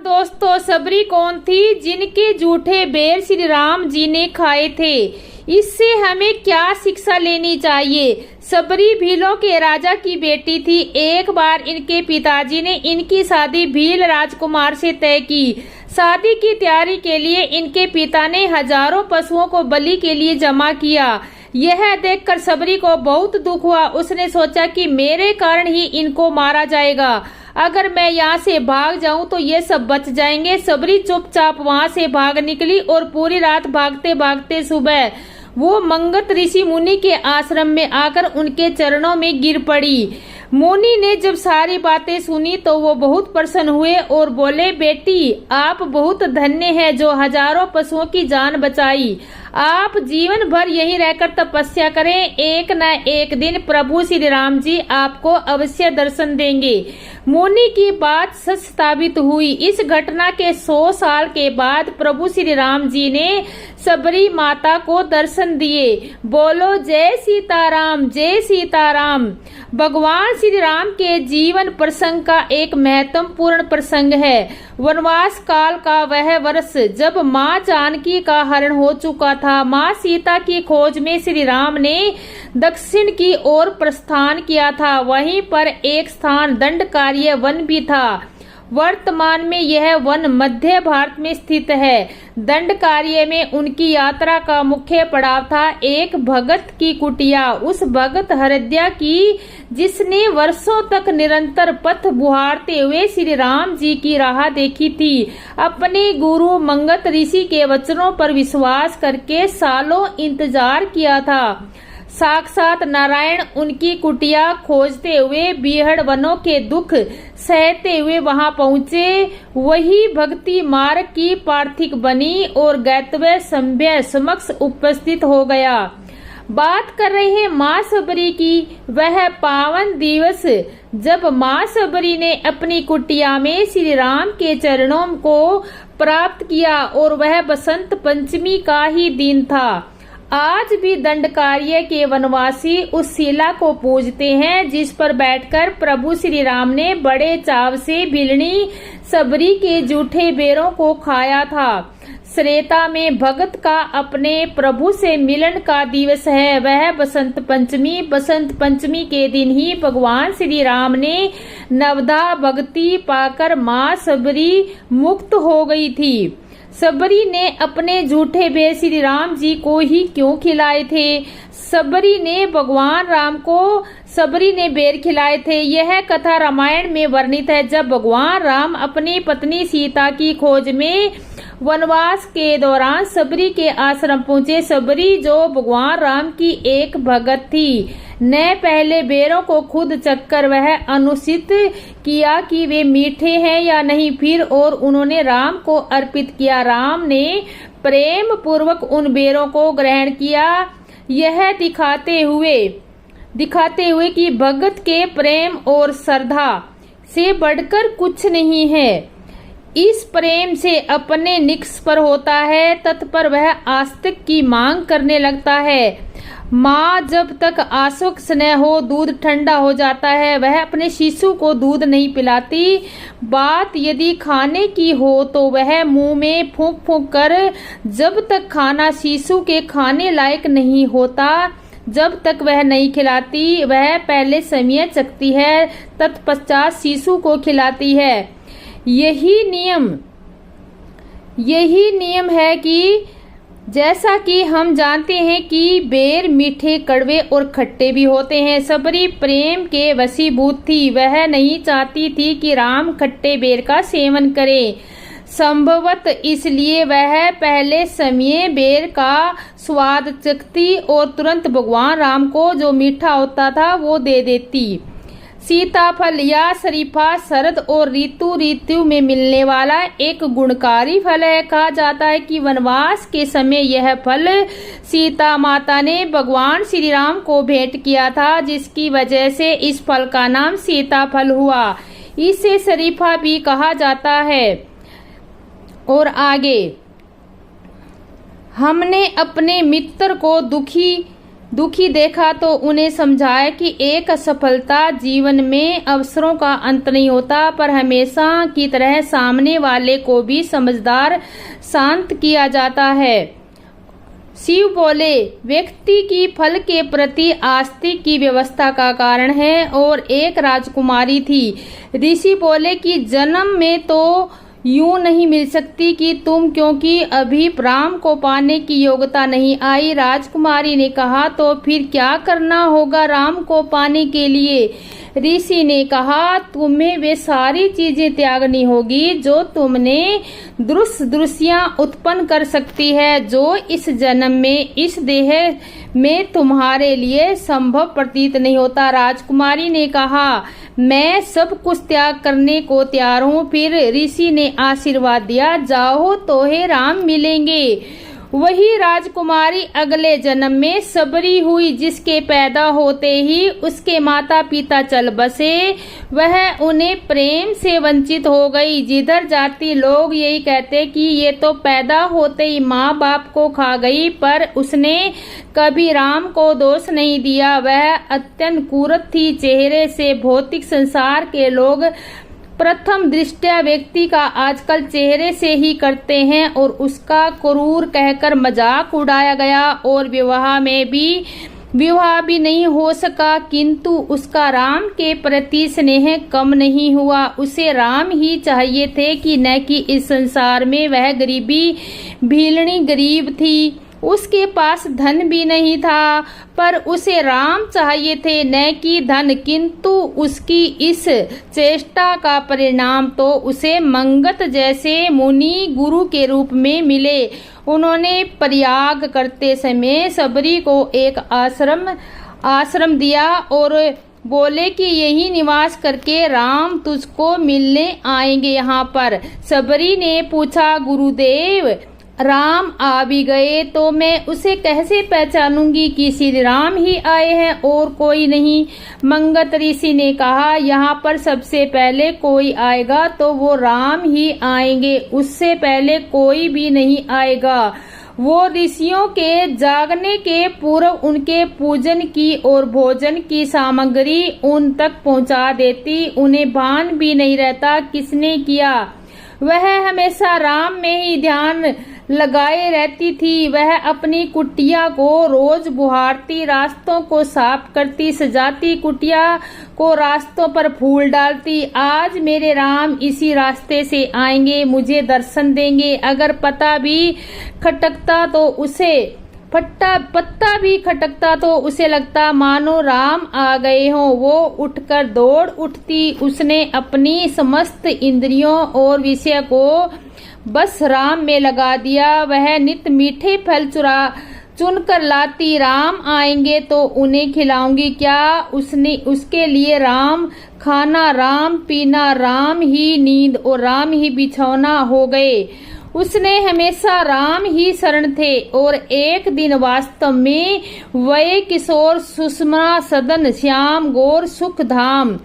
दोस्तों, सबरी कौन थी जिनके जूठे बेर श्री राम जी ने खाए थे? इससे हमें क्या शिक्षा लेनी चाहिए? सबरी भीलों के राजा की बेटी थी। एक बार इनके पिताजी ने इनकी शादी भील राजकुमार से तय की। शादी की तैयारी के लिए इनके पिता ने हजारों पशुओं को बलि के लिए जमा किया। यह देखकर सबरी को बहुत दुख हुआ। उसने सोचा कि मेरे कारण ही इनको मारा जाएगा। अगर मैं यहाँ से भाग जाऊं तो ये सब बच जाएंगे। सबरी चुपचाप वहाँ से भाग निकली और पूरी रात भागते भागते सुबह वो मंगत ऋषि मुनि के आश्रम में आकर उनके चरणों में गिर पड़ी। मुनि ने जब सारी बातें सुनी तो वो बहुत प्रसन्न हुए और बोले, बेटी आप बहुत धन्य हैं जो हजारों पशुओं की जान बचाई। आप जीवन भर यहीं रहकर तपस्या करें। एक न एक दिन प्रभु श्री राम जी आपको अवश्य दर्शन देंगे। मुनि की बात सच साबित हुई। इस घटना के 100 साल के बाद प्रभु श्री राम जी ने सबरी माता को दर्शन दिए। बोलो जय सीताराम, जय सीताराम। भगवान श्री राम के जीवन प्रसंग का एक महत्वपूर्ण प्रसंग है। वनवास काल का वह वर्ष जब माँ जानकी का हरण हो चुका था। माँ सीता की खोज में श्री राम ने दक्षिण की ओर प्रस्थान किया था। वहीं पर एक स्थान दंडकार्य वन भी था। वर्तमान में यह वन मध्य भारत में स्थित है। दंडकार्य में उनकी यात्रा का मुख्य पड़ाव था एक भगत की कुटिया। उस भगत हृदय की जिसने वर्षों तक निरंतर पथ बुहारते हुए श्री राम जी की राह देखी थी। अपने गुरु मंगत ऋषि के वचनों पर विश्वास करके सालों इंतजार किया था। साक्षात नारायण उनकी कुटिया खोजते हुए बीहड़ वनों के दुख सहते हुए वहां पहुंचे। वही भक्ति मार्ग की पार्थिक बनी और गैतव्य संभ्य समक्ष उपस्थित हो गया। बात कर रहे हैं माँ सबरी की। वह पावन दिवस जब माँ सबरी ने अपनी कुटिया में श्री राम के चरणों को प्राप्त किया और वह बसंत पंचमी का ही दिन था। आज भी दंडकार्य के वनवासी उस शिला को पूजते हैं जिस पर बैठकर प्रभु श्री राम ने बड़े चाव से भिलनी सबरी के जूठे बेरों को खाया था। श्रेता में भगत का अपने प्रभु से मिलन का दिवस है, वह बसंत पंचमी। बसंत पंचमी के दिन ही भगवान श्री राम ने नवधा भक्ति पाकर माँ सबरी मुक्त हो गई थी। सबरी ने अपने झूठे बेर श्री राम जी को ही क्यों खिलाए थे? सबरी ने भगवान राम को सबरी ने बेर खिलाए थे। यह कथा रामायण में वर्णित है। जब भगवान राम अपनी पत्नी सीता की खोज में वनवास के दौरान सबरी के आश्रम पहुंचे। सबरी जो भगवान राम की एक भगत थी, ने पहले बेरों को खुद चखकर वह अनुचित किया कि वे मीठे हैं या नहीं, फिर और उन्होंने राम को अर्पित किया। राम ने प्रेम पूर्वक उन बेरों को ग्रहण किया, यह दिखाते हुए कि भगत के प्रेम और श्रद्धा से बढ़कर कुछ नहीं है। इस प्रेम से अपने निष्पर होता है, तत्पर वह आस्तिक की मांग करने लगता है। माँ जब तक आशुक स्नेह हो, दूध ठंडा हो जाता है, वह अपने शिशु को दूध नहीं पिलाती। बात यदि खाने की हो तो वह मुंह में फूंक फूंक कर जब तक खाना शिशु के खाने लायक नहीं होता, जब तक वह नहीं खिलाती। वह पहले समय चखती है, तत्पश्चात शिशु को खिलाती है। यही नियम है कि जैसा कि हम जानते हैं कि बेर मीठे, कड़वे और खट्टे भी होते हैं। सबरी प्रेम के वशीभूत थी। वह नहीं चाहती थी कि राम खट्टे बेर का सेवन करे। संभवत इसलिए वह पहले समय बेर का स्वाद चखती और तुरंत भगवान राम को जो मीठा होता था वो दे देती। सीताफल या शरीफा शरद और ऋतु में मिलने वाला एक गुणकारी फल है। कहा जाता है कि वनवास के समय यह फल सीता माता ने भगवान श्री राम को भेंट किया था, जिसकी वजह से इस फल का नाम सीताफल हुआ। इसे शरीफा भी कहा जाता है। और आगे, हमने अपने मित्र को दुखी दुखी देखा तो उन्हें समझाया कि एक असफलता जीवन में अवसरों का अंत नहीं होता, पर हमेशा की तरह सामने वाले को भी समझदार शांत किया जाता है। शिव बोले, व्यक्ति की फल के प्रति आस्तिक की व्यवस्था का कारण है। और एक राजकुमारी थी। ऋषि बोले कि जन्म में तो यूं नहीं मिल सकती कि तुम, क्योंकि अभी राम को पाने की योग्यता नहीं आई। राजकुमारी ने कहा, तो फिर क्या करना होगा राम को पाने के लिए? ऋषि ने कहा, तुम्हें वे सारी चीजें त्यागनी होगी जो तुमने दृश्यां उत्पन्न कर सकती है, जो इस जन्म में इस देह में तुम्हारे लिए संभव प्रतीत नहीं होता। राजकुमारी ने कहा, मैं सब कुछ त्याग करने को तैयार हूँ। फिर ऋषि ने आशीर्वाद दिया, जाओ तो हे राम मिलेंगे। वही राजकुमारी अगले जन्म में सबरी हुई, जिसके पैदा होते ही उसके माता पिता चल बसे। वह उन्हें प्रेम से वंचित हो गई। जिधर जाती लोग यही कहते कि ये तो पैदा होते ही माँ बाप को खा गई, पर उसने कभी राम को दोष नहीं दिया। वह अत्यंत क्रूर थी। चेहरे से भौतिक संसार के लोग प्रथम दृष्टया व्यक्ति का आजकल चेहरे से ही करते हैं, और उसका क्रूर कहकर मजाक उड़ाया गया, और विवाह भी नहीं हो सका। किंतु उसका राम के प्रति स्नेह कम नहीं हुआ। उसे राम ही चाहिए थे कि न कि इस संसार में। वह गरीबी भीलनी गरीब थी, उसके पास धन भी नहीं था, पर उसे राम चाहिए थे, न कि धन। किंतु उसकी इस चेष्टा का परिणाम तो उसे मंगत जैसे मुनि गुरु के रूप में मिले। उन्होंने प्रयाग करते समय सबरी को एक आश्रम दिया और बोले कि यही निवास करके राम तुझको मिलने आएंगे यहाँ पर। सबरी ने पूछा, गुरुदेव राम आ भी गए तो मैं उसे कैसे पहचानूंगी कि श्री राम ही आए हैं और कोई नहीं? मंगत ऋषि ने कहा, यहाँ पर सबसे पहले कोई आएगा तो वो राम ही आएंगे, उससे पहले कोई भी नहीं आएगा। वो ऋषियों के जागने के पूर्व उनके पूजन की और भोजन की सामग्री उन तक पहुँचा देती। उन्हें भान भी नहीं रहता किसने किया। वह हमेशा राम में ही ध्यान लगाए रहती थी। वह अपनी कुटिया को रोज बुहारती, रास्तों को साफ करती, सजाती, कुटिया को रास्तों पर फूल डालती। आज मेरे राम इसी रास्ते से आएंगे, मुझे दर्शन देंगे। अगर पत्ता भी खटकता तो उसे लगता मानो राम आ गए हों। वो उठकर दौड़ उठती। उसने अपनी समस्त इंद्रियों और विषय को बस राम में लगा दिया। वह नित मीठे फल चुनकर लाती। राम आएंगे तो उन्हें खिलाऊंगी क्या? उसके लिए राम खाना, राम पीना, राम ही नींद और राम ही बिछौना हो गए। उसने हमेशा राम ही शरण थे। और एक दिन वास्तव में वह किशोर सुषमा सदन श्याम गौर सुख धाम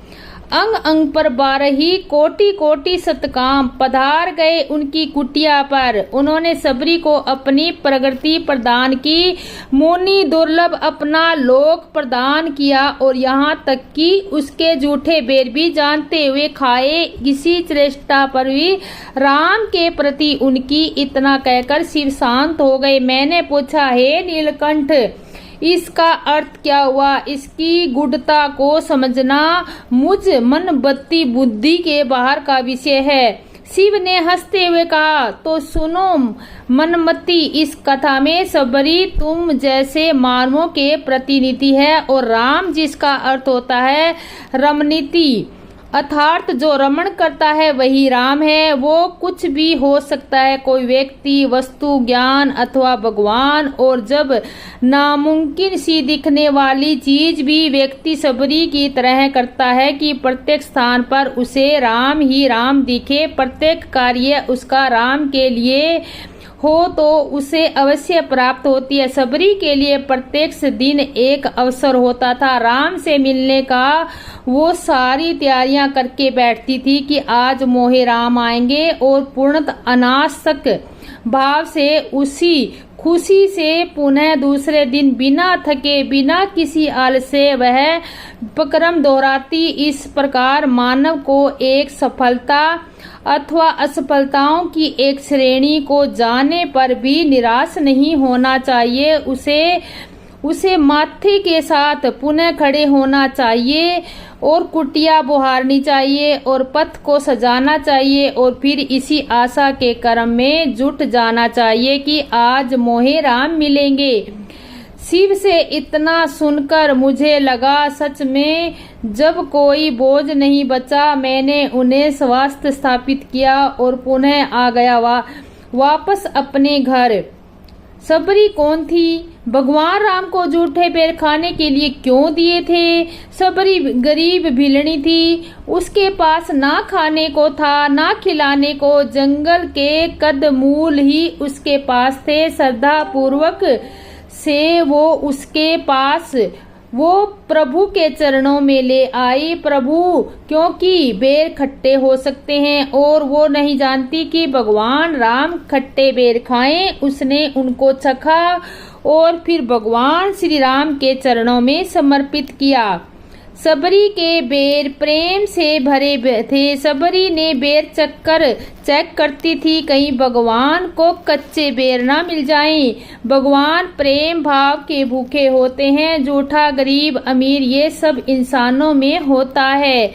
अंग अंग पर 12 कोटि सतकाम पधार गए उनकी कुटिया पर। उन्होंने सबरी को अपनी प्रगति प्रदान की, मुनि दुर्लभ अपना लोक प्रदान किया, और यहाँ तक कि उसके जूठे बेर भी जानते हुए खाए। किसी चेष्टा पर भी राम के प्रति उनकी इतना कहकर शिव शांत हो गए। मैंने पूछा, हे नीलकंठ, इसका अर्थ क्या हुआ? इसकी गूढ़ता को समझना मुझ मनबत्ती बुद्धि के बाहर का विषय है। शिव ने हंसते हुए कहा, तो सुनो मनमती, इस कथा में सबरी तुम जैसे मानवों के प्रतिनिधि है, और राम जिसका अर्थ होता है रमनीति, अर्थात जो रमण करता है वही राम है। वो कुछ भी हो सकता है, कोई व्यक्ति, वस्तु, ज्ञान अथवा भगवान। और जब नामुमकिन सी दिखने वाली चीज भी व्यक्ति सबरी की तरह करता है कि प्रत्येक स्थान पर उसे राम ही राम दिखे, प्रत्येक कार्य उसका राम के लिए हो तो उसे अवश्य प्राप्त होती है। सबरी के लिए प्रत्येक दिन एक अवसर होता था राम से मिलने का। वो सारी तैयारियां करके बैठती थी कि आज मोहे राम आएंगे, और पूर्णतः अनासक भाव से उसी खुशी से पुनः दूसरे दिन बिना थके बिना किसी आलस से वह उपक्रम दोहराती। इस प्रकार मानव को एक सफलता अथवा असफलताओं की एक श्रेणी को जाने पर भी निराश नहीं होना चाहिए। उसे माथे के साथ पुनः खड़े होना चाहिए और कुटिया बुहारनी चाहिए और पथ को सजाना चाहिए और फिर इसी आशा के क्रम में जुट जाना चाहिए कि आज मोहे राम मिलेंगे। शिव से इतना सुनकर मुझे लगा सच में जब कोई बोझ नहीं बचा। मैंने उन्हें स्वास्थ्य स्थापित किया और पुनः आ गया वापस अपने घर। सबरी कौन थी? भगवान राम को जूठे बेर खाने के लिए क्यों दिए थे? सबरी गरीब भिलनी थी, उसके पास ना खाने को था ना खिलाने को। जंगल के कंदमूल ही उसके पास थे। श्रद्धा पूर्वक से वो प्रभु के चरणों में ले आई। प्रभु क्योंकि बेर खट्टे हो सकते हैं और वो नहीं जानती कि भगवान राम खट्टे बेर खाएं। उसने उनको चखा और फिर भगवान श्री राम के चरणों में समर्पित किया। सबरी के बेर प्रेम से भरे थे। सबरी ने बेर चेक करती थी कहीं भगवान को कच्चे बेर ना मिल जाएं। भगवान प्रेम भाव के भूखे होते हैं। जूठा गरीब अमीर ये सब इंसानों में होता है।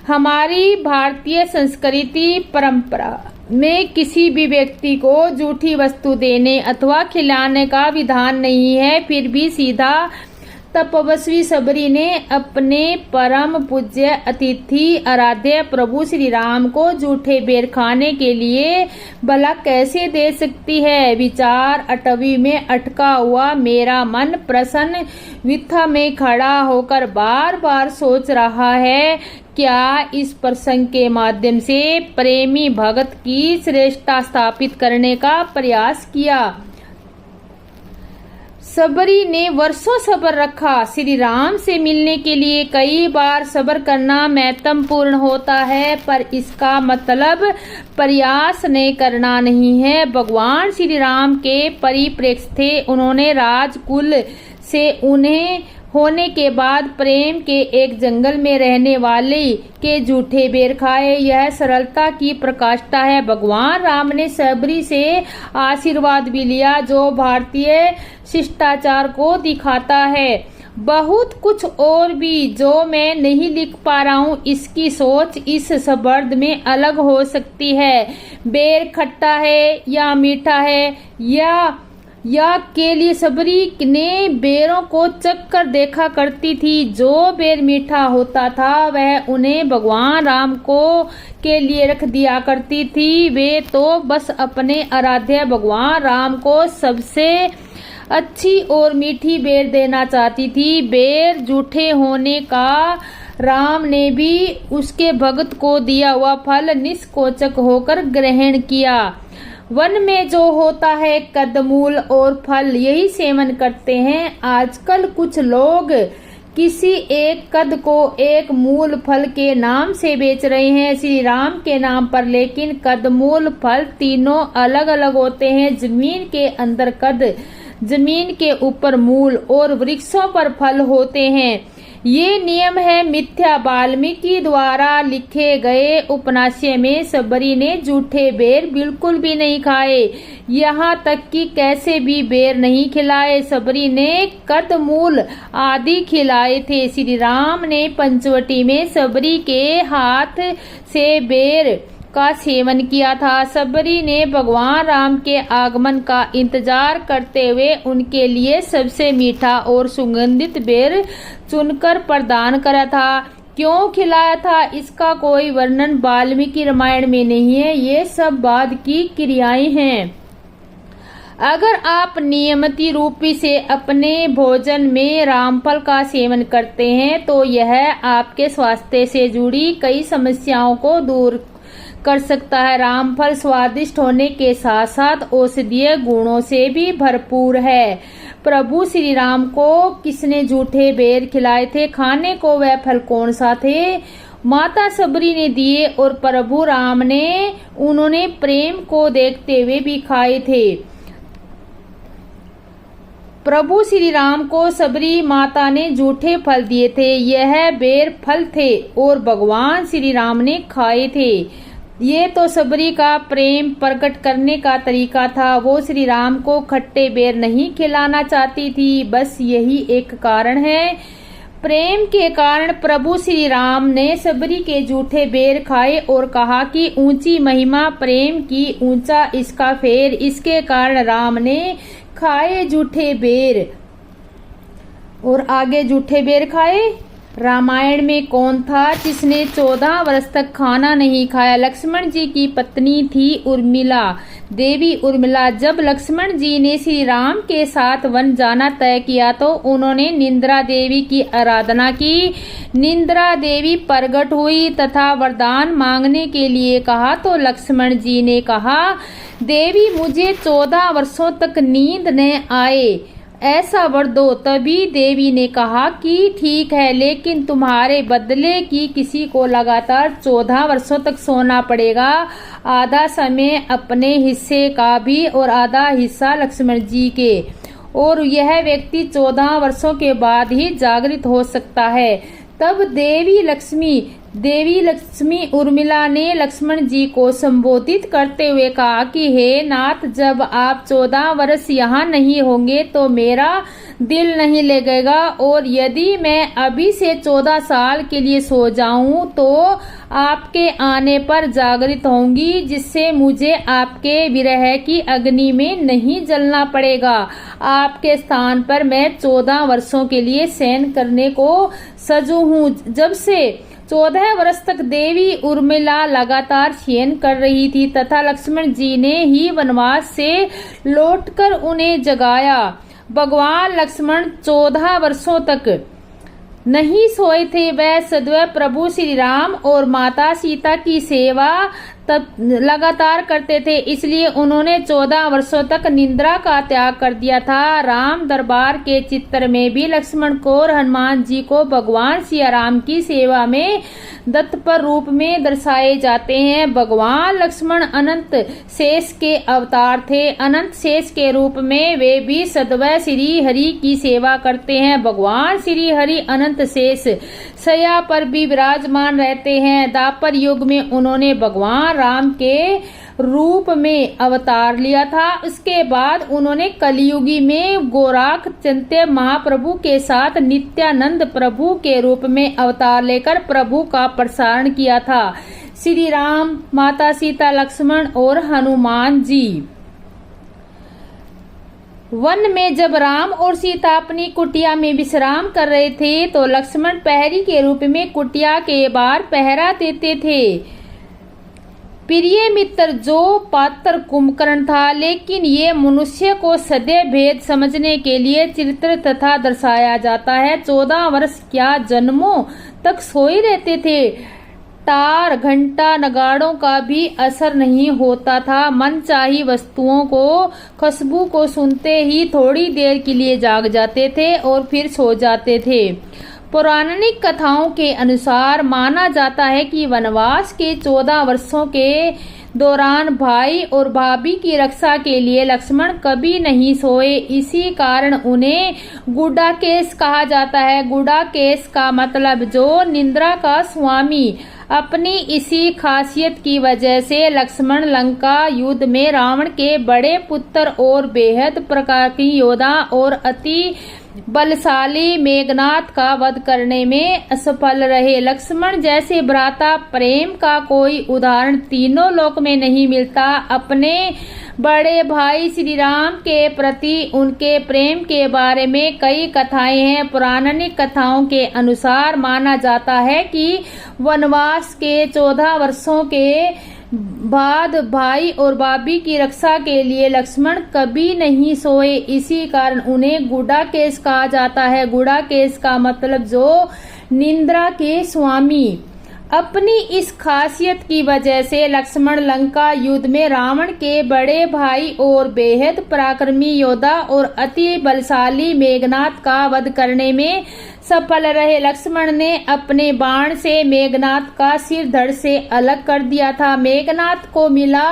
हमारी भारतीय संस्कृति परंपरा में किसी भी व्यक्ति को जूठी वस्तु देने अथवा खिलाने का विधान नहीं है। फिर भी सीधा तपस्वी सबरी ने अपने परम पूज्य अतिथि आराध्य प्रभु श्री राम को जूठे बेर खाने के लिए भला कैसे दे सकती है? विचार अटवी में अटका हुआ मेरा मन प्रसन्न विथा में खड़ा होकर बार बार सोच रहा है, क्या इस प्रसंग के माध्यम से प्रेमी भगत की श्रेष्ठता स्थापित करने का प्रयास किया। सबरी ने वर्षों सब्र रखा। श्री राम से मिलने के लिए कई बार सब्र करना महत्वपूर्ण होता है, पर इसका मतलब प्रयास नहीं करना नहीं है। भगवान श्री राम के परिप्रेक्ष्य थे। उन्होंने राजकुल से उन्हें होने के बाद प्रेम के एक जंगल में रहने वाले के जूठे बेर खाए। यह सरलता की प्रकाष्ठा है। भगवान राम ने सबरी से आशीर्वाद भी लिया, जो भारतीय शिष्टाचार को दिखाता है। बहुत कुछ और भी जो मैं नहीं लिख पा रहा हूँ। इसकी सोच इस शब्द में अलग हो सकती है। बेर खट्टा है या मीठा है या के लिए सबरी ने बेरों को चख कर देखा करती थी। जो बेर मीठा होता था वह उन्हें भगवान राम को के लिए रख दिया करती थी। वे तो बस अपने आराध्य भगवान राम को सबसे अच्छी और मीठी बेर देना चाहती थी। बेर जूठे होने का राम ने भी उसके भगत को दिया हुआ फल निष्कोचक होकर ग्रहण किया। वन में जो होता है कंदमूल और फल यही सेवन करते हैं। आजकल कुछ लोग किसी एक कद को एक मूल फल के नाम से बेच रहे हैं श्री राम के नाम पर, लेकिन कंदमूल फल तीनों अलग अलग होते हैं। जमीन के अंदर कद, जमीन के ऊपर मूल और वृक्षों पर फल होते हैं। ये नियम है मिथ्या। वाल्मीकि द्वारा लिखे गए उपन्यास में सबरी ने जूठे बेर बिल्कुल भी नहीं खाए, यहाँ तक कि कैसे भी बेर नहीं खिलाए। सबरी ने कंदमूल आदि खिलाए थे। श्री राम ने पंचवटी में सबरी के हाथ से बेर का सेवन किया था। सबरी ने भगवान राम के आगमन का इंतजार करते हुए उनके लिए सबसे मीठा और सुगंधित बेर चुनकर प्रदान करा था। क्यों खिलाया था इसका कोई वर्णन वाल्मीकि रामायण में नहीं है। ये सब बाद की क्रियाएं हैं। अगर आप नियमित रूपी से अपने भोजन में रामफल का सेवन करते हैं तो यह आपके स्वास्थ्य से जुड़ी कई समस्याओं को दूर कर सकता है। रामफल स्वादिष्ट होने के साथ साथ औषधीय गुणों से भी भरपूर है। प्रभु श्री राम को किसने जूठे बेर खिलाए थे? खाने को वह फल कौन सा थे? माता सबरी ने दिए और प्रभु राम ने उन्होंने प्रेम को देखते हुए भी खाए थे। प्रभु श्री राम को सबरी माता ने जूठे फल दिए थे, यह बेर फल थे और भगवान श्री राम ने खाए थे। ये तो सबरी का प्रेम प्रकट करने का तरीका था। वो श्री राम को खट्टे बेर नहीं खिलाना चाहती थी, बस यही एक कारण है। प्रेम के कारण प्रभु श्री राम ने सबरी के जूठे बेर खाए और कहा कि ऊंची महिमा प्रेम की, ऊंचा इसका फेर। इसके कारण राम ने खाए जूठे बेर। और आगे जूठे बेर खाए। रामायण में कौन था जिसने 14 वर्ष तक खाना नहीं खाया? लक्ष्मण जी की पत्नी थी उर्मिला, देवी उर्मिला। जब लक्ष्मण जी ने श्री राम के साथ वन जाना तय किया तो उन्होंने निंद्रा देवी की आराधना की। निंद्रा देवी प्रकट हुई तथा वरदान मांगने के लिए कहा तो लक्ष्मण जी ने कहा, देवी मुझे 14 वर्षों तक नींद न आए, ऐसा वर दो। तभी देवी ने कहा कि ठीक है, लेकिन तुम्हारे बदले की किसी को लगातार 14 वर्षों तक सोना पड़ेगा। आधा समय अपने हिस्से का भी और आधा हिस्सा लक्ष्मण जी के, और यह व्यक्ति 14 वर्षों के बाद ही जागृत हो सकता है। तब देवी लक्ष्मी उर्मिला ने लक्ष्मण जी को संबोधित करते हुए कहा कि हे नाथ, जब आप 14 वर्ष यहाँ नहीं होंगे तो मेरा दिल नहीं लगेगा, और यदि मैं अभी से 14 साल के लिए सो जाऊं तो आपके आने पर जागृत होंगी, जिससे मुझे आपके विरह की अग्नि में नहीं जलना पड़ेगा। आपके स्थान पर मैं 14 वर्षों के लिए शयन करने को सजू हूँ। जब से 14 वर्ष तक देवी उर्मिला लगातार शयन कर रही थी तथा लक्ष्मण जी ने ही वनवास से लौटकर उन्हें जगाया। भगवान लक्ष्मण 14 वर्षों तक नहीं सोए थे। वह सदैव प्रभु श्री राम और माता सीता की सेवा लगातार करते थे, इसलिए उन्होंने 14 वर्षों तक निद्रा का त्याग कर दिया था। राम दरबार के चित्र में भी लक्ष्मण को और हनुमान जी को भगवान सिया राम की सेवा में तत्पर रूप में दर्शाए जाते हैं। भगवान लक्ष्मण अनंत शेष के अवतार थे। अनंत शेष के रूप में वे भी सदैव श्री हरि की सेवा करते हैं। भगवान श्री हरि अनंत शेष सया पर भी विराजमान रहते हैं। द्वापर युग में उन्होंने भगवान राम के रूप में अवतार लिया था। उसके बाद उन्होंने कलियुगी में गोरख चंद्र महाप्रभु के साथ नित्यानंद प्रभु के रूप में अवतार लेकर प्रभु का प्रसारण किया था। श्री राम, माता सीता, लक्ष्मण और हनुमान जी। वन में जब राम और सीता अपनी कुटिया में विश्राम कर रहे थे तो लक्ष्मण प्रहरी के रूप में कुटिया के बाहर पहरा देते थे। प्रिय मित्र जो पात्र कुंभकर्ण था, लेकिन ये मनुष्य को सदैव भेद समझने के लिए चित्र तथा दर्शाया जाता है। 14 वर्ष क्या जन्मों तक सोए रहते थे। तार, घंटा, नगाड़ों का भी असर नहीं होता था। मनचाही वस्तुओं को, खुशबू को सुनते ही थोड़ी देर के लिए जाग जाते थे और फिर सो जाते थे। पौराणिक कथाओं के अनुसार माना जाता है कि वनवास के 14 वर्षों के दौरान भाई और भाभी की रक्षा के लिए लक्ष्मण कभी नहीं सोए। इसी कारण उन्हें गुडाकेश कहा जाता है। गुडाकेश का मतलब जो निद्रा का स्वामी। अपनी इसी खासियत की वजह से लक्ष्मण लंका युद्ध में रावण के बड़े पुत्र और बेहद प्रकार की योद्धा और अति बलशाली मेघनाथ का वध करने में असफल रहे। लक्ष्मण जैसे भ्राता प्रेम का कोई उदाहरण तीनों लोक में नहीं मिलता। अपने बड़े भाई श्री राम के प्रति उनके प्रेम के बारे में कई कथाएं हैं। पौराणिक कथाओं के अनुसार माना जाता है कि वनवास के 14 वर्षों के बाद भाई और भाभी की रक्षा के लिए लक्ष्मण कभी नहीं सोए। इसी कारण उन्हें गुडाकेश कहा जाता है। गुडाकेश का मतलब जो निद्रा के स्वामी। अपनी इस खासियत की वजह से लक्ष्मण लंका युद्ध में रावण के बड़े भाई और बेहद पराक्रमी योद्धा और अति बलशाली मेघनाद का वध करने में सफल रहे। लक्ष्मण ने अपने बाण से मेघनाद का सिर धड़ से अलग कर दिया था। मेघनाद को मिला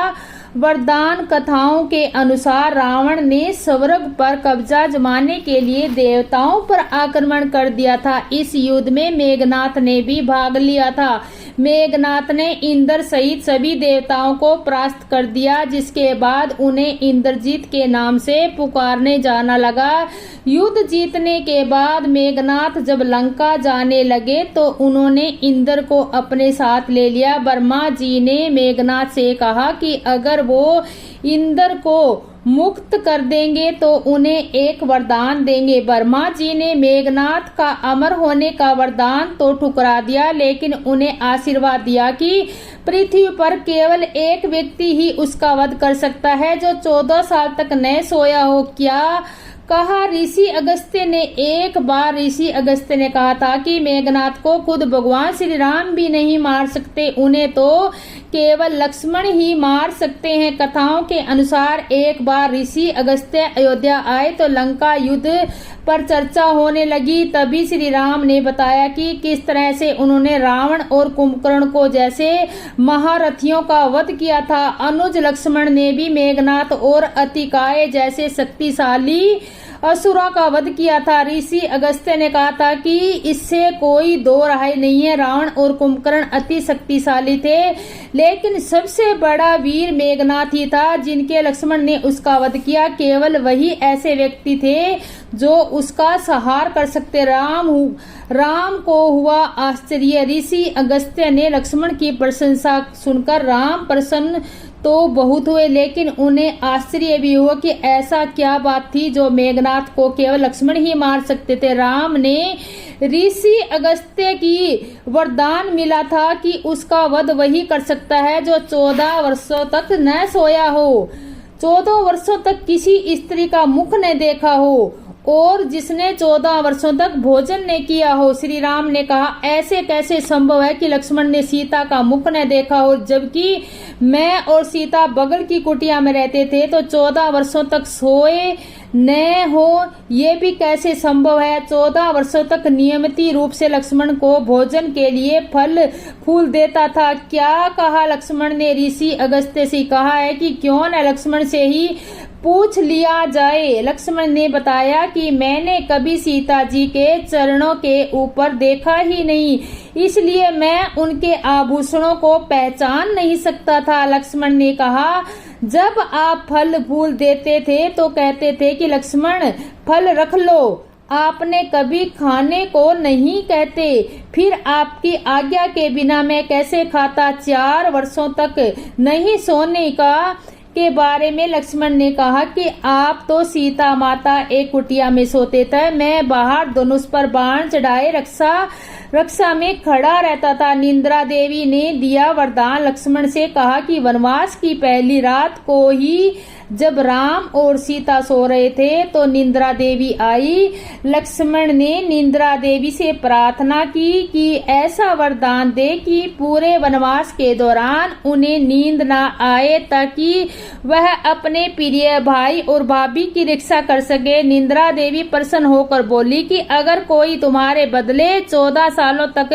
वरदान। कथाओं के अनुसार रावण ने स्वर्ग पर कब्जा जमाने के लिए देवताओं पर आक्रमण कर दिया था। इस युद्ध में मेघनाद ने भी भाग लिया था। मेघनाद ने इंद्र सहित सभी देवताओं को परास्त कर दिया, जिसके बाद उन्हें इंद्रजीत के नाम से पुकारने जाना लगा। युद्ध जीतने के बाद मेघनाद जब लंका जाने लगे तो उन्होंने इंद्र को अपने साथ ले लिया। ब्रह्मा जी ने मेघनाद से कहा कि अगर वो इंद्र को मुक्त कर देंगे तो उन्हें एक वरदान देंगे। ब्रह्मा जी ने मेघनाद का अमर होने का वरदान तो ठुकरा दिया, लेकिन उन्हें आशीर्वाद दिया कि पृथ्वी पर केवल एक व्यक्ति ही उसका वध कर सकता है जो 14 साल तक न सोया हो। क्या कहा ऋषि अगस्त्य ने? एक बार ऋषि अगस्त्य ने कहा था कि मेघनाद को खुद भगवान श्री राम भी नहीं मार सकते, उन्हें तो केवल लक्ष्मण ही मार सकते हैं। कथाओं के अनुसार एक बार ऋषि अगस्त्य अयोध्या आए तो लंका युद्ध पर चर्चा होने लगी। तभी श्री राम ने बताया कि किस तरह से उन्होंने रावण और कुंभकर्ण को जैसे महारथियों का वध किया था। अनुज लक्ष्मण ने भी मेघनाद और अतिकाय जैसे शक्तिशाली असुरों का वध किया था। ऋषि अगस्त्य ने कहा था कि इससे कोई दो राय नहीं है, रावण और कुंभकर्ण अति शक्तिशाली थे, लेकिन सबसे बड़ा वीर मेघनाद ही था जिनके लक्ष्मण ने उसका वध किया। केवल वही ऐसे व्यक्ति थे जो उसका संहार कर सकते। राम को हुआ आश्चर्य। ऋषि अगस्त्य ने लक्ष्मण की प्रशंसा सुनकर राम प्रसन्न तो बहुत हुए, लेकिन उन्हें आश्चर्य भी हुआ कि ऐसा क्या बात थी जो मेघनाद को केवल लक्ष्मण ही मार सकते थे। राम ने ऋषि अगस्त्य की वरदान मिला था कि उसका वध वही कर सकता है जो 14 वर्षों तक न सोया हो, 14 वर्षों तक किसी स्त्री का मुख न देखा हो और जिसने 14 वर्षों तक भोजन न किया हो। श्री राम ने कहा, ऐसे कैसे संभव है कि लक्ष्मण ने सीता का मुख न देखा हो, जबकि मैं और सीता बगल की कुटिया में रहते थे तो 14 वर्षों तक सोए न हो, ये भी कैसे संभव है। 14 वर्षों तक नियमित रूप से लक्ष्मण को भोजन के लिए फल फूल देता था। क्या कहा लक्ष्मण ने? ऋषि अगस्त्य से कहा है कि क्यों न लक्ष्मण से ही पूछ लिया जाए। लक्ष्मण ने बताया कि मैंने कभी सीता जी के चरणों के ऊपर देखा ही नहीं, इसलिए मैं उनके आभूषणों को पहचान नहीं सकता था। लक्ष्मण ने कहा, जब आप फल फूल देते थे तो कहते थे कि लक्ष्मण फल रख लो, आपने कभी खाने को नहीं कहते, फिर आपकी आज्ञा के बिना मैं कैसे खाता। 4 वर्षों तक नहीं सोने के बारे में लक्ष्मण ने कहा कि आप तो सीता माता एक कुटिया में सोते थे, मैं बाहर धनुष पर बाण चढ़ाए रक्षा में खड़ा रहता था। निंद्रा देवी ने दिया वरदान। लक्ष्मण से कहा कि वनवास की पहली रात को ही जब राम और सीता सो रहे थे तो निंद्रा देवी आई। लक्ष्मण ने निंद्रा देवी से प्रार्थना की कि ऐसा वरदान दे कि पूरे वनवास के दौरान उन्हें नींद न आए, ताकि वह अपने प्रिय भाई और भाभी की रक्षा कर सके। निंद्रा देवी प्रसन्न होकर बोली कि अगर कोई तुम्हारे बदले 14 सालों तक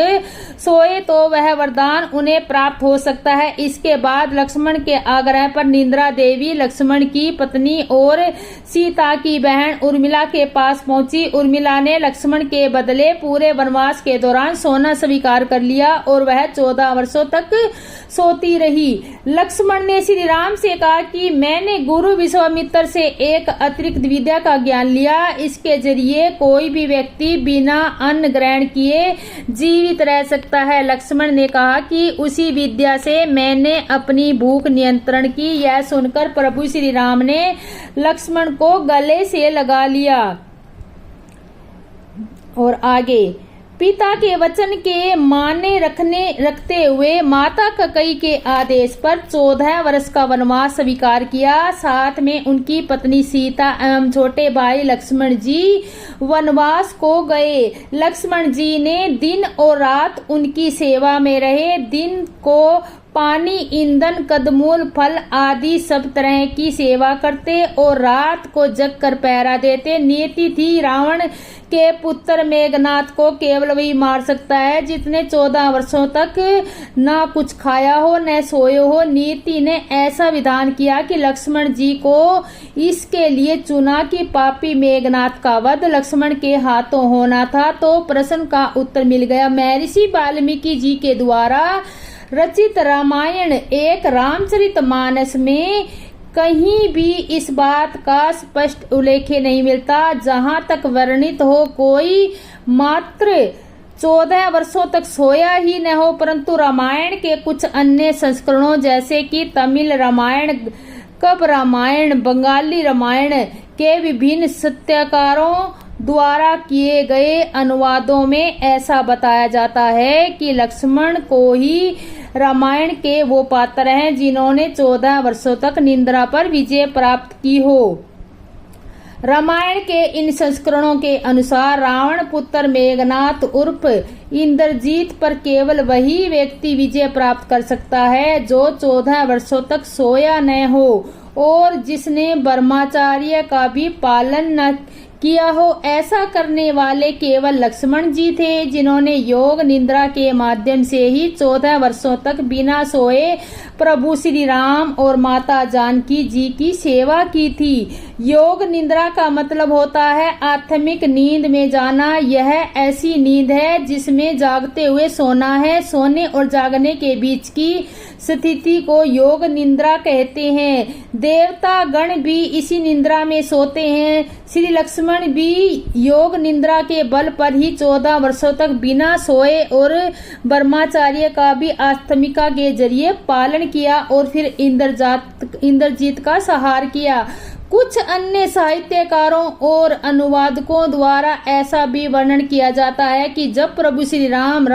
सोए तो वह वरदान उन्हें प्राप्त हो सकता है। इसके बाद लक्ष्मण के आग्रह पर निंद्रा देवी लक्ष्मण की पत्नी और सीता की बहन उर्मिला के पास पहुंची। उर्मिला ने लक्ष्मण के बदले पूरे वनवास के दौरान सोना स्वीकार कर लिया और वह 14 वर्षों तक सोती रही। लक्ष्मण ने श्री राम से कहा कि मैंने गुरु विश्वामित्र से एक अतिरिक्त विद्या का ज्ञान लिया, इसके जरिए कोई भी व्यक्ति बिना अन्न ग्रहण किए जीवित रह सकता है। लक्ष्मण ने कहा कि उसी विद्या से मैंने अपनी भूख नियंत्रण की। यह सुनकर प्रभु श्री राम ने लक्ष्मण को गले से लगा लिया। और आगे पिता के वचन के माने रखते हुए माता कैकेयी के आदेश पर 14 वर्ष का वनवास स्वीकार किया। साथ में उनकी पत्नी सीता एवं छोटे भाई लक्ष्मण जी वनवास को गए। लक्ष्मण जी ने दिन और रात उनकी सेवा में रहे। दिन को पानी, ईंधन, कंदमूल, फल आदि सब तरह की सेवा करते और रात को जग कर पहरा देते। नीति थी, रावण के पुत्र मेघनाथ को केवल वही मार सकता है जिसने 14 वर्षों तक न कुछ खाया हो न सोया हो। नीति ने ऐसा विधान किया कि लक्ष्मण जी को इसके लिए चुना कि पापी मेघनाथ का वध लक्ष्मण के हाथों होना था। तो प्रश्न का उत्तर मिल गया। महर्षि वाल्मीकि जी के द्वारा रचित रामायण एक रामचरितमानस में कहीं भी इस बात का स्पष्ट उल्लेख नहीं मिलता। जहां तक वर्णित हो कोई मात्र 14 वर्षों तक सोया ही न हो, परंतु रामायण के कुछ अन्य संस्करणों जैसे कि तमिल रामायण, कब रामायण, बंगाली रामायण के विभिन्न साहित्यकारों द्वारा किए गए अनुवादों में ऐसा बताया जाता है कि लक्ष्मण को ही रामायण के वो पात्र हैं जिन्होंने 14 वर्षों तक निद्रा पर विजय प्राप्त की हो। रामायण के इन संस्करणों के अनुसार रावण पुत्र मेघनाथ उर्फ इंद्रजीत पर केवल वही व्यक्ति विजय प्राप्त कर सकता है जो 14 वर्षों तक सोया न हो और जिसने ब्रह्मचर्य का भी पालन न किया हो। ऐसा करने वाले केवल लक्ष्मण जी थे जिन्होंने योग निद्रा के माध्यम से ही 14 वर्षों तक बिना सोए प्रभु श्री राम और माता जानकी जी की सेवा की थी। योग निद्रा का मतलब होता है आत्मिक नींद में जाना। यह ऐसी नींद है जिसमें जागते हुए सोना है। सोने और जागने के बीच की स्थिति को योग निद्रा कहते हैं। देवता गण भी इसी निद्रा में सोते हैं। श्री लक्ष्मण भी योग निद्रा के बल पर ही 14 वर्षों तक बिना सोए और ब्रह्मचर्य का भी आत्मिका के जरिए पालन किया और फिर इंद्रजीत का संहार किया। कुछ अन्य साहित्यकारों और अनुवादकों द्वारा ऐसा भी वर्णन किया जाता है कि जब प्रभु श्री राम,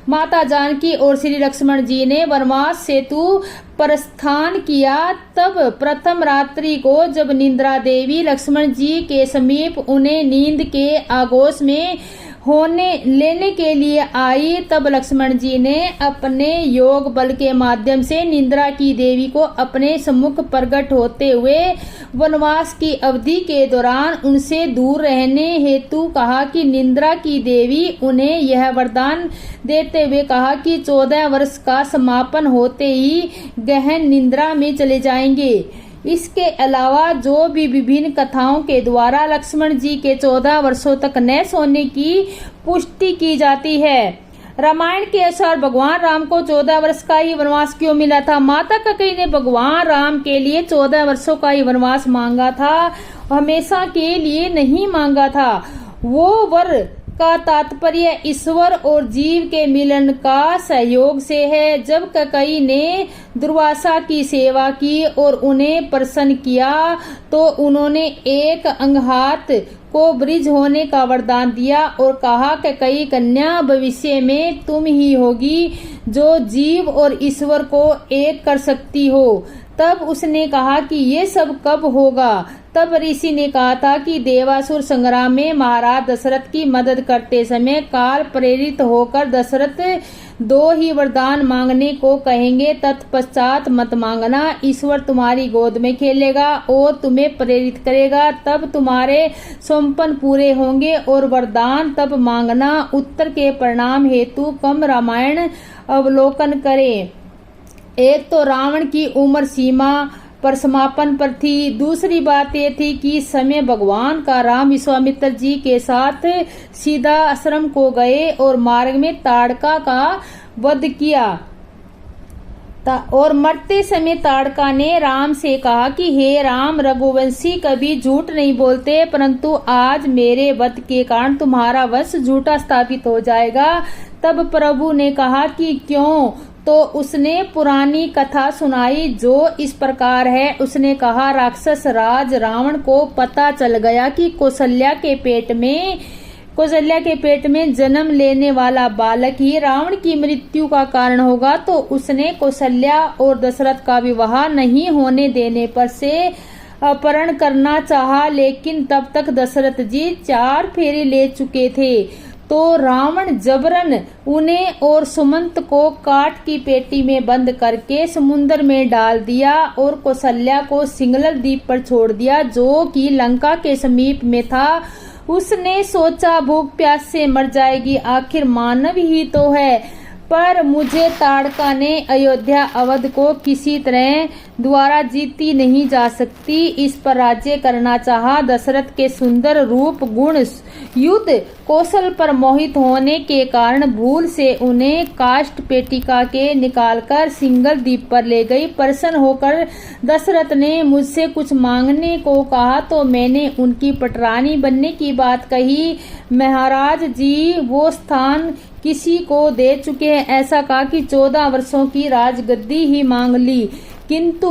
माता जानकी और श्री लक्ष्मण जी ने वनवास सेतु प्रस्थान किया तब प्रथम रात्रि को जब निद्रा देवी लक्ष्मण जी के समीप उन्हें नींद के आगोश में लेने के लिए आई, तब लक्ष्मण जी ने अपने योग बल के माध्यम से निद्रा की देवी को अपने सम्मुख प्रकट होते हुए वनवास की अवधि के दौरान उनसे दूर रहने हेतु कहा कि निद्रा की देवी उन्हें यह वरदान देते हुए कहा कि 14 वर्ष का समापन होते ही गहन निद्रा में चले जाएंगे। इसके अलावा जो भी विभिन्न कथाओं के द्वारा लक्ष्मण जी के 14 वर्षों तक न सोने की पुष्टि की जाती है। रामायण के अनुसार भगवान राम को 14 वर्ष का ही वनवास क्यों मिला था? माता कैकेयी ने भगवान राम के लिए 14 वर्षों का ही वनवास मांगा था, हमेशा के लिए नहीं मांगा था। वो वर का तात्पर्य ईश्वर और जीव के मिलन का सहयोग से है। जब कैकेयी ने दुर्वासा की सेवा की और उन्हें प्रसन्न किया तो उन्होंने एक अंगहात को ब्रिज होने का वरदान दिया और कहा कैकेयी कन्या भविष्य में तुम ही होगी जो जीव और ईश्वर को एक कर सकती हो। तब उसने कहा कि ये सब कब होगा? तब ऋषि ने कहा था कि देवासुर संग्राम में महाराज दशरथ की मदद करते समय काल प्रेरित होकर दशरथ 2 ही वरदान मांगने को कहेंगे, तत्पश्चात मत मांगना। ईश्वर तुम्हारी गोद में खेलेगा और तुम्हें प्रेरित करेगा, तब तुम्हारे संपन्न पूरे होंगे और वरदान तब मांगना। उत्तर के परिणाम हेतु कम रामायण अवलोकन करें। एक तो रावण की उम्र सीमा पर समापन पर थी। दूसरी बात ये थी कि समय भगवान का राम विश्वामित्र जी के साथ सीधा आश्रम को गए और मार्ग में ताड़का का वध किया और मरते समय ताड़का ने राम से कहा कि हे राम, रघुवंशी कभी झूठ नहीं बोलते, परंतु आज मेरे वध के कारण तुम्हारा वंश झूठा स्थापित हो जाएगा। तब प्रभु ने कहा कि क्यों? तो उसने पुरानी कथा सुनाई जो इस प्रकार है। उसने कहा, राक्षस राज रावण को पता चल गया कि कौशल्या के पेट में कौशल्या के पेट में जन्म लेने वाला बालक ही रावण की मृत्यु का कारण होगा, तो उसने कौशल्या और दशरथ का विवाह नहीं होने देने पर से अपहरण करना चाहा। लेकिन तब तक दशरथ जी 4 फेरे ले चुके थे, तो रावण जबरन उन्हें और सुमंत को काठ की पेटी में बंद करके समुद्र में डाल दिया और कौशल्या को सिंगलर द्वीप पर छोड़ दिया, जो कि लंका के समीप में था। उसने सोचा भूख प्यास से मर जाएगी, आखिर मानव ही तो है। पर मुझे ताड़का ने अयोध्या अवध को किसी तरह द्वारा जीती नहीं जा सकती, इस पर राज्य करना चाहा। दशरथ के सुंदर रूप, गुण, युद्ध कौशल पर मोहित होने के कारण भूल से उन्हें काष्ठ पेटिका के निकालकर सिंगल द्वीप पर ले गई। प्रसन्न होकर दशरथ ने मुझसे कुछ मांगने को कहा, तो मैंने उनकी पटरानी बनने की बात कही। महाराज जी वो स्थान किसी को दे चुके हैं, ऐसा कहा कि 14 वर्षों की राजगद्दी ही मांग ली, किंतु